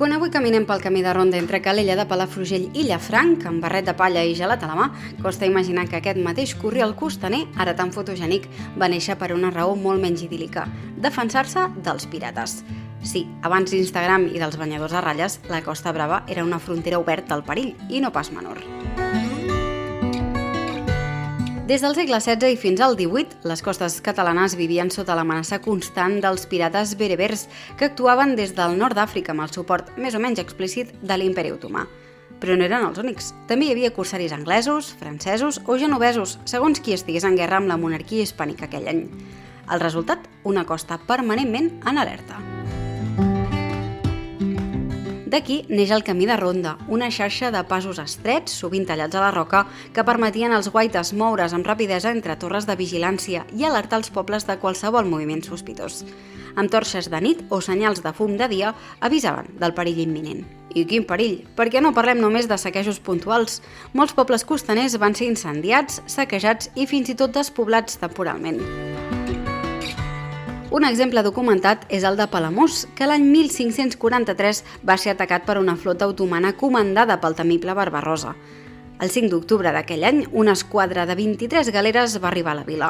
Quan avui caminem pel camí de ronda entre Calella de Palafrugell i Llafranc, amb barret de palla i gelat a la mà, costa imaginar que aquest mateix corriol costaner, ara tan fotogènic, va néixer per una raó molt menys idíl·lica: defensar-se dels pirates. Sí, abans d'Instagram i dels banyadors a ratlles, la Costa Brava era una frontera oberta al perill, i no pas menor. Des del segle XVI i fins al XVIII, les costes catalanes vivien sota l'amenaça constant dels pirates berebers que actuaven des del nord d'Àfrica amb el suport més o menys explícit de l'Imperi Otomà. Però no eren els únics. També hi havia corsaris anglesos, francesos o genovesos, segons qui estigués en guerra amb la monarquia hispànica aquell any. El resultat? Una costa permanentment en alerta. D'aquí neix el camí de ronda, una xarxa de passos estrets, sovint tallats a la roca, que permetien als guaites moure's amb rapidesa entre torres de vigilància i alertar els pobles de qualsevol moviment sospitós. Amb torxes de nit o senyals de fum de dia avisaven del perill imminent. I quin perill? Perquè no parlem només de saquejos puntuals. Molts pobles costaners van ser incendiats, saquejats i fins i tot despoblats temporalment. Un exemple documentat és el de Palamós, que l'any 1543 va ser atacat per una flota otomana comandada pel temible Barbarossa. El 5 d'octubre d'aquell any, una esquadra de 23 galeres va arribar a la vila.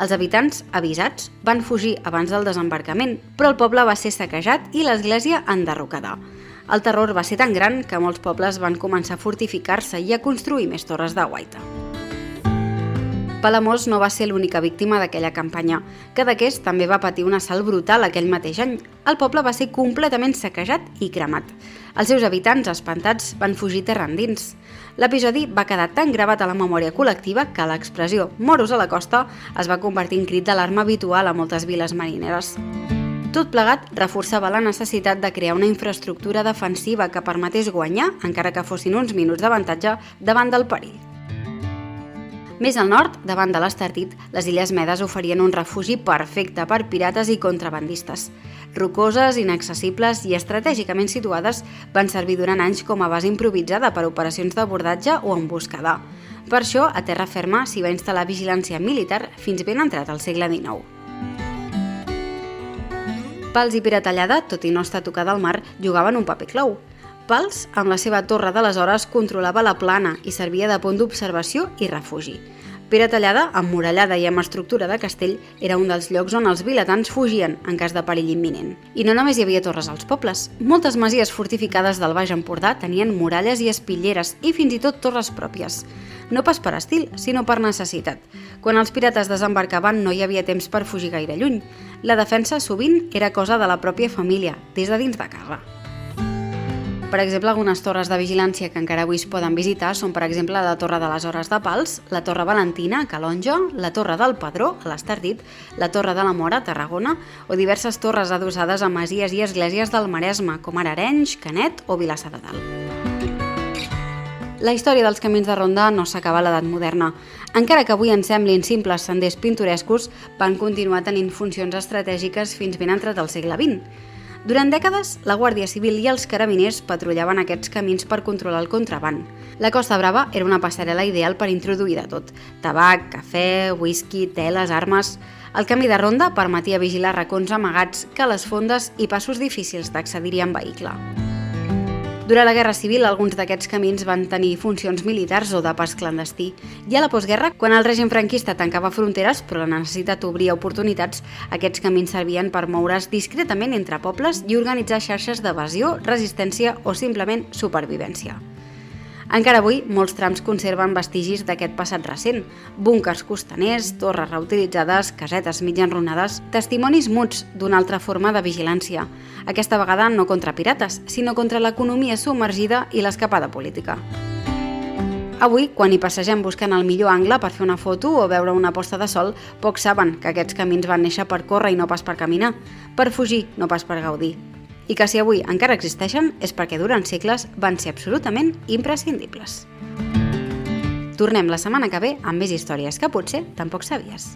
Els habitants, avisats, van fugir abans del desembarcament, però el poble va ser saquejat i l'església enderrocada. El terror va ser tan gran que molts pobles van començar a fortificar-se i a construir més torres de guaita. Palamós no va ser l'única víctima d'aquella campanya. Cadaqués també va patir un assalt brutal aquell mateix any. El poble va ser completament saquejat i cremat. Els seus habitants, espantats, van fugir terra endins. L'episodi va quedar tan gravat a la memòria col·lectiva que l'expressió «moros a la costa» es va convertir en crit d'alarma habitual a moltes viles marineres. Tot plegat reforçava la necessitat de crear una infraestructura defensiva que permetés guanyar, encara que fossin uns minuts d'avantatge, davant del perill. Més al nord, davant de l'Estartit, les Illes Medes oferien un refugi perfecte per pirates i contrabandistes. Rocoses, inaccessibles i estratègicament situades, van servir durant anys com a base improvisada per operacions d'abordatge o emboscada. Per això, a terra ferma s'hi va instal·lar vigilància militar fins ben entrat al segle XIX. Pals i Piratallada, tot i no estar tocada al mar, jugaven un paper clau. Pals, amb la seva torre d'aleshores, controlava la plana i servia de pont d'observació i refugi. Piratallada, emmurallada i amb estructura de castell, era un dels llocs on els vilatans fugien en cas de perill imminent. I no només hi havia torres als pobles. Moltes masies fortificades del Baix Empordà tenien muralles i espitlleres i fins i tot torres pròpies. No pas per estil, sinó per necessitat. Quan els pirates desembarcaven no hi havia temps per fugir gaire lluny. La defensa sovint era cosa de la pròpia família, des de dins de casa. Per exemple, algunes torres de vigilància que encara avui es poden visitar són, per exemple, la Torre de les Hores de Pals, la Torre Valentina, a Calonge, la Torre del Padró, a l'Estartit, la Torre de la Mora, a Tarragona, o diverses torres adossades a masies i esglésies del Maresme, com ara Arenys, Canet o Vilassar de Dalt. La història dels camins de ronda no s'acaba a l'edat moderna. Encara que avui ens semblin simples senders pintorescos, van continuar tenint funcions estratègiques fins ben entrat al segle XX. Durant dècades, la Guàrdia Civil i els carabiners patrullaven aquests camins per controlar el contraban. La Costa Brava era una passarel·la ideal per introduir de tot: tabac, cafè, whisky, teles, armes. El camí de ronda permetia vigilar racons amagats, cales fondes i passos difícils d'accedir-hi en vehicle. Durant la Guerra Civil, alguns d'aquests camins van tenir funcions militars o de pas clandestí. I a la postguerra, quan el règim franquista tancava fronteres, però la necessitat obria oportunitats, aquests camins servien per moure's discretament entre pobles i organitzar xarxes d'evasió, resistència o simplement supervivència. Encara avui, molts trams conserven vestigis d'aquest passat recent: búnquers costaners, torres reutilitzades, casetes mig enrunades, testimonis muts d'una altra forma de vigilància. Aquesta vegada no contra pirates, sinó contra l'economia submergida i l'escapada política. Avui, quan hi passegem buscant el millor angle per fer una foto o veure una posta de sol, pocs saben que aquests camins van néixer per córrer i no pas per caminar, per fugir, no pas per gaudir. I que si avui encara existeixen és perquè durant segles van ser absolutament imprescindibles. Tornem la setmana que ve amb més històries que potser tampoc sabies.